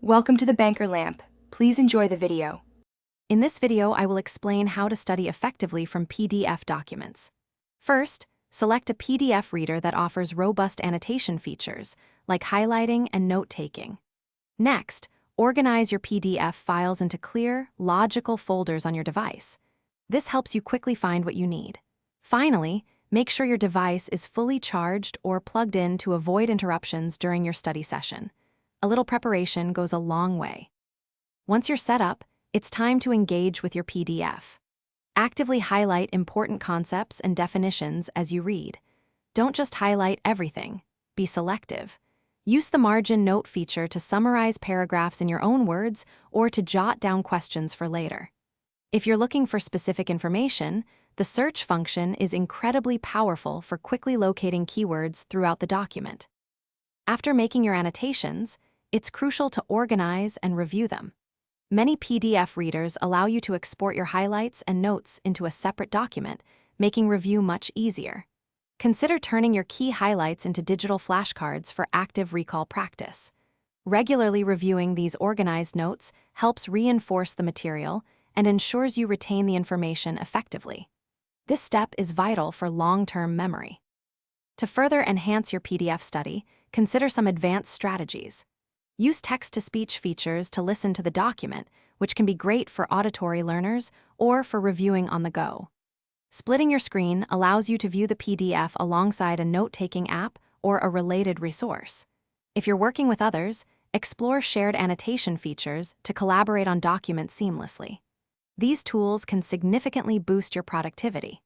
Welcome to the Banker Lamp. Please enjoy the video. In this video, I will explain how to study effectively from PDF documents. First, select a PDF reader that offers robust annotation features, like highlighting and note-taking. Next, organize your PDF files into clear, logical folders on your device. This helps you quickly find what you need. Finally, make sure your device is fully charged or plugged in to avoid interruptions during your study session. A little preparation goes a long way. Once you're set up, it's time to engage with your PDF. Actively highlight important concepts and definitions as you read. Don't just highlight everything. Be selective. Use the margin note feature to summarize paragraphs in your own words or to jot down questions for later. If you're looking for specific information, the search function is incredibly powerful for quickly locating keywords throughout the document. After making your annotations, it's crucial to organize and review them. Many PDF readers allow you to export your highlights and notes into a separate document, making review much easier. Consider turning your key highlights into digital flashcards for active recall practice. Regularly reviewing these organized notes helps reinforce the material and ensures you retain the information effectively. This step is vital for long-term memory. To further enhance your PDF study, consider some advanced strategies. Use text-to-speech features to listen to the document, which can be great for auditory learners or for reviewing on the go. Splitting your screen allows you to view the PDF alongside a note-taking app or a related resource. If you're working with others, explore shared annotation features to collaborate on documents seamlessly. These tools can significantly boost your productivity.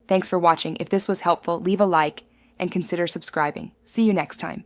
Thanks for watching. If this was helpful, leave a like and consider subscribing. See you next time.